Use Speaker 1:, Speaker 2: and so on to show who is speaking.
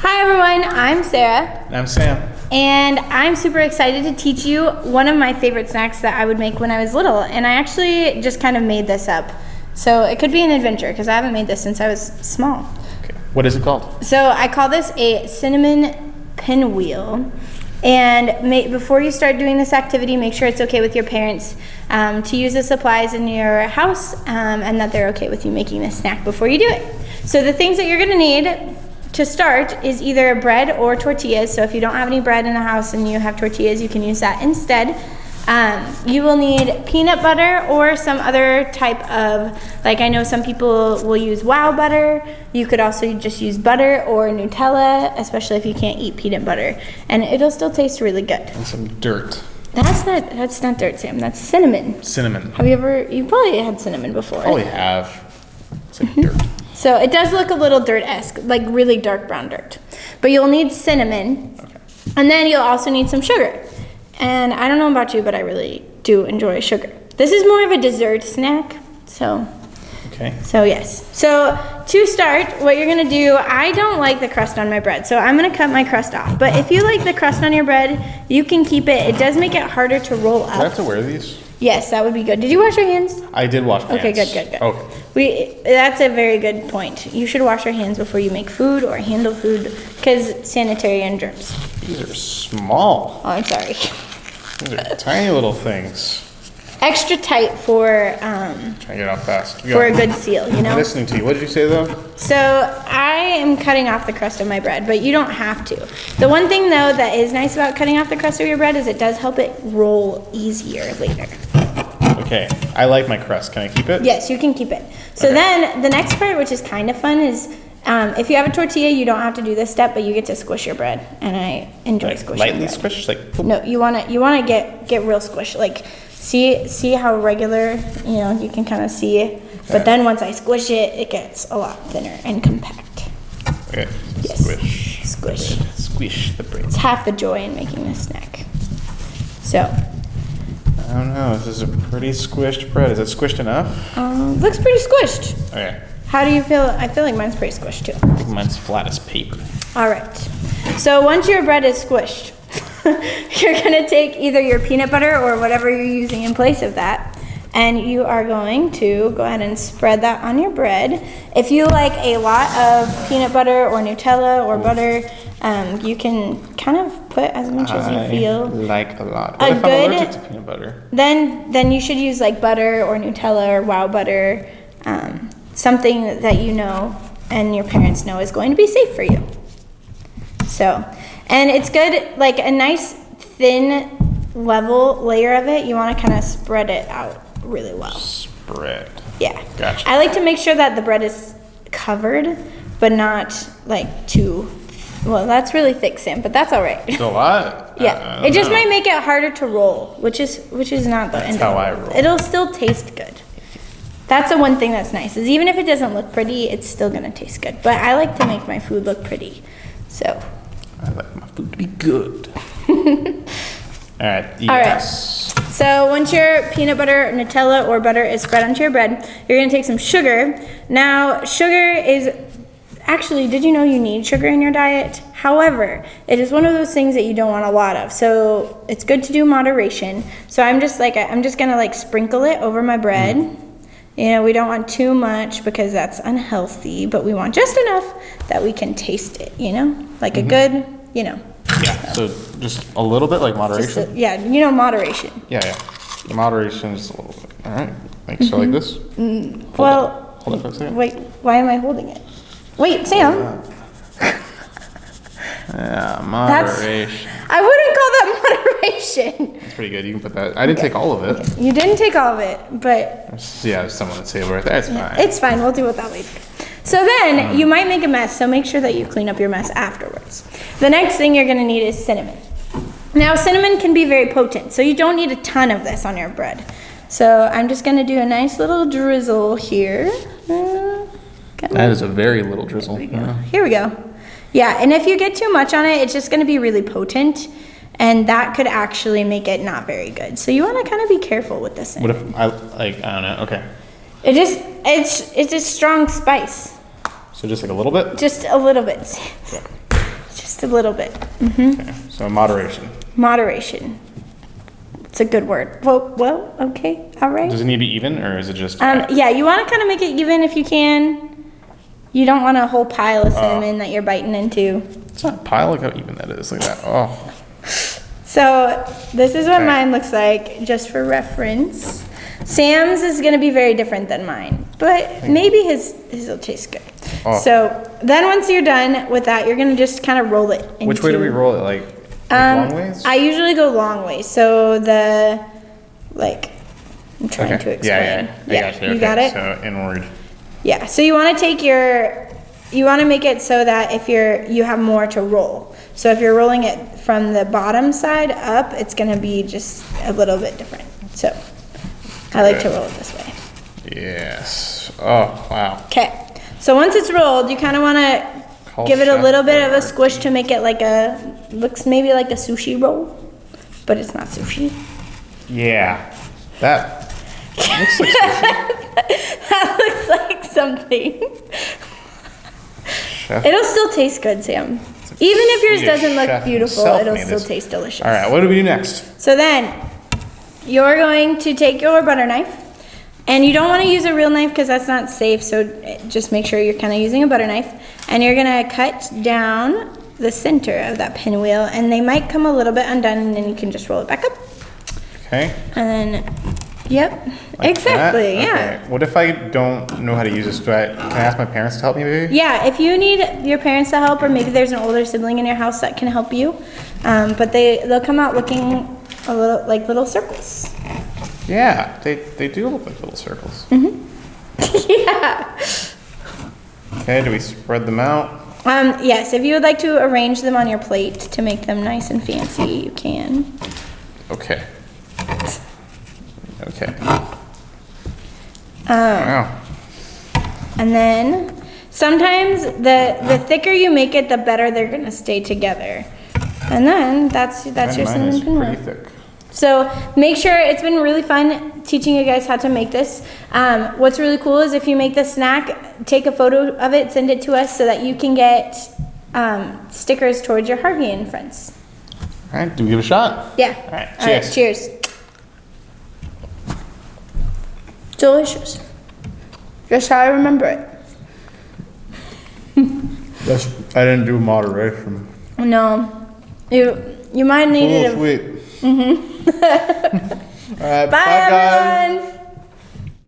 Speaker 1: Hi everyone, I'm Sarah.
Speaker 2: And I'm Sam.
Speaker 1: And I'm super excited to teach you one of my favorite snacks that I would make when I was little. And I actually just kind of made this up. So it could be an adventure because I haven't made this since I was small.
Speaker 2: Okay. What is it called?
Speaker 1: So I call this a cinnamon pinwheel. And before you start doing this activity, make sure it's okay with your parents to use the supplies in your house and that they're okay with you making this snack before you do it. So the things that you're gonna need to start is either bread or tortillas. So if you don't have any bread in the house and you have tortillas, you can use that instead. You will need peanut butter or some other type of, like I know some people will use wow butter. You could also just use butter or Nutella, especially if you can't eat peanut butter. And it'll still taste really good.
Speaker 2: And some dirt.
Speaker 1: That's not dirt, Sam. That's cinnamon.
Speaker 2: Cinnamon.
Speaker 1: You probably had cinnamon before.
Speaker 2: Probably have. It's like dirt.
Speaker 1: So it does look a little dirt-esque, like really dark brown dirt. But you'll need cinnamon.
Speaker 2: Okay.
Speaker 1: And then you'll also need some sugar. And I don't know about you, but I really do enjoy sugar. This is more of a dessert snack.
Speaker 2: Okay.
Speaker 1: So yes. So to start, what you're gonna do, I don't like the crust on my bread, so I'm gonna cut my crust off. But if you like the crust on your bread, you can keep it. It does make it harder to roll up.
Speaker 2: Do I have to wear these?
Speaker 1: Yes, that would be good. Did you wash your hands?
Speaker 2: I did wash my hands.
Speaker 1: Okay, good.
Speaker 2: Okay.
Speaker 1: That's a very good point. You should wash your hands before you make food or handle food because sanitary and germs.
Speaker 2: These are small.
Speaker 1: Oh, I'm sorry.
Speaker 2: These are tiny little things.
Speaker 1: Extra tight for
Speaker 2: Trying to get out fast.
Speaker 1: for a good seal, you know?
Speaker 2: I'm listening to you. What did you say though?
Speaker 1: So I am cutting off the crust of my bread, but you don't have to. The one thing though that is nice about cutting off the crust of your bread is it does help it roll easier later.
Speaker 2: Okay. I like my crust. Can I keep it?
Speaker 1: Yes, you can keep it. So then the next part, which is kind of fun, is if you have a tortilla, you don't have to do this step, but you get to squish your bread, and I enjoy
Speaker 2: Like
Speaker 1: squishing
Speaker 2: lightly
Speaker 1: bread.
Speaker 2: squish? Like boop.
Speaker 1: No, you wanna get real squish. Like see how regular, you can kind of see it. But then once I squish it, it gets a lot thinner and compact.
Speaker 2: Okay.
Speaker 1: Yes.
Speaker 2: Squish.
Speaker 1: Squish.
Speaker 2: Squish the bread.
Speaker 1: It's half the joy in making this snack. So,
Speaker 2: I don't know. This is a pretty squished bread. Is it squished enough?
Speaker 1: looks pretty squished.
Speaker 2: Okay.
Speaker 1: How do you feel? I feel like mine's pretty squished too.
Speaker 2: I think mine's flat as paper.
Speaker 1: All right. So once your bread is squished, you're gonna take either your peanut butter or whatever you're using in place of that, and you are going to go ahead and spread that on your bread. If you like a lot of peanut butter or Nutella or butter, you can kind of put as much as you feel.
Speaker 2: Like a lot. What if I'm allergic to peanut butter?
Speaker 1: Then you should use like butter or Nutella or wow butter, something that you know and your parents know is going to be safe for you. So, and it's good, like a nice thin level layer of it, you want to kind of spread it out really well.
Speaker 2: Spread.
Speaker 1: Yeah.
Speaker 2: Gotcha.
Speaker 1: I like to make sure that the bread is covered, but not like too, well, that's really thick, Sam, but that's all right.
Speaker 2: It's a lot?
Speaker 1: Yeah. It just might make it harder to roll, which is not the end of it.
Speaker 2: That's how I roll.
Speaker 1: It'll still taste good. That's the one thing that's nice, is even if it doesn't look pretty, it's still gonna taste good. But I like to make my food look pretty, so.
Speaker 2: I like my food to be good. All right, yes.
Speaker 1: All right. So once your peanut butter, Nutella, or butter is spread onto your bread, you're gonna take some sugar. Now, sugar is, actually, did you know you need sugar in your diet? However, it is one of those things that you don't want a lot of. So it's good to do moderation. So I'm just gonna like sprinkle it over my bread. We don't want too much because that's unhealthy, but we want just enough that we can taste it, like a good,
Speaker 2: Yeah, so just a little bit, like moderation?
Speaker 1: Moderation.
Speaker 2: Yeah. The moderation is a little bit. All right. So like this?
Speaker 1: Hold
Speaker 2: it for a second.
Speaker 1: Wait, why am I holding it? Wait, Sam.
Speaker 2: Yeah, moderation.
Speaker 1: I wouldn't call that moderation.
Speaker 2: That's pretty good. You can put that. I didn't take all of it.
Speaker 1: Okay. You didn't take all of it, but.
Speaker 2: Yeah, someone would say it right there. It's fine.
Speaker 1: It's fine. We'll deal with that later. So then you might make a mess, so make sure that you clean up your mess afterwards. The next thing you're going to need is cinnamon. Now, cinnamon can be very potent, so you don't need a ton of this on your bread. So I'm just going to do a nice little drizzle here.
Speaker 2: That is a very little drizzle.
Speaker 1: Here we go. Yeah, and if you get too much on it, it's just going to be really potent, and that could actually make it not very good. So you want to kind of be careful with this.
Speaker 2: What if I don't know. Okay.
Speaker 1: It's a strong spice.
Speaker 2: So just like a little bit?
Speaker 1: Just a little bit.
Speaker 2: Okay.
Speaker 1: Just a little bit.
Speaker 2: Okay, so moderation.
Speaker 1: Moderation. It's a good word. Well, okay, all right.
Speaker 2: Does it need to be even, or is it just?
Speaker 1: Yeah, you want to kind of make it even if you can. You don't want a whole pile of cinnamon that you're biting into.
Speaker 2: It's not a pile. Look how even that is. Look at that. Oh.
Speaker 1: So this is what
Speaker 2: Okay.
Speaker 1: mine looks like, just for reference. Sam's is gonna be very different than mine, but maybe his will taste good.
Speaker 2: Oh.
Speaker 1: So then once you're done with that, you're gonna just kind of roll it into.
Speaker 2: Which way do we roll it? Like long ways?
Speaker 1: I usually go long ways. So I'm trying to explain.
Speaker 2: Yeah. I got you.
Speaker 1: You got it?
Speaker 2: So inward.
Speaker 1: Yeah, so you want to you want to make it so that if you have more to roll. So if you're rolling it from the bottom side up, it's going to be just a little bit different. So I like to roll it this way.
Speaker 2: Yes. Oh, wow.
Speaker 1: Okay. So once it's rolled, you kind of want to give it a little bit of a squish to make it looks maybe like a sushi roll, but it's not sushi.
Speaker 2: Yeah. That looks like sushi.
Speaker 1: That looks like something.
Speaker 2: Chef.
Speaker 1: It'll still taste good, Sam. Even if yours doesn't look beautiful, it'll still taste delicious.
Speaker 2: All right, what do we do next?
Speaker 1: So then, you're going to take your butter knife, and you don't want to use a real knife because that's not safe, so just make sure you're kind of using a butter knife, and you're going to cut down the center of that pinwheel, and they might come a little bit undone, and then you can just roll it back up.
Speaker 2: Okay.
Speaker 1: And then, yep,
Speaker 2: Like
Speaker 1: exactly,
Speaker 2: that?
Speaker 1: yeah.
Speaker 2: Okay. What if I don't know how to use this? Can I ask my parents to help me maybe?
Speaker 1: Yeah, if you need your parents to help, or maybe there's an older sibling in your house that can help you, but they'll come out looking a little like little circles.
Speaker 2: Yeah, they do look like little circles.
Speaker 1: Yeah.
Speaker 2: Okay, do we spread them out?
Speaker 1: Yes, if you would like to arrange them on your plate to make them nice and fancy, you can.
Speaker 2: Okay. Okay. Wow.
Speaker 1: And then sometimes the thicker you make it, the better they're gonna stay together. And then that's your
Speaker 2: Mine
Speaker 1: cinnamon
Speaker 2: is
Speaker 1: pinwheel.
Speaker 2: pretty thick.
Speaker 1: So make sure, it's been really fun teaching you guys how to make this. What's really cool is if you make this snack, take a photo of it, send it to us so that you can get stickers towards your Harvey and friends.
Speaker 2: All right, do we give it a shot?
Speaker 1: Yeah.
Speaker 2: All right,
Speaker 1: All right,
Speaker 2: cheers.
Speaker 1: cheers. Delicious. Just how I remember it.
Speaker 2: I didn't do moderation.
Speaker 1: No, you might need it.
Speaker 2: Sweet. All right,
Speaker 1: Bye,
Speaker 2: bye guys.
Speaker 1: everyone.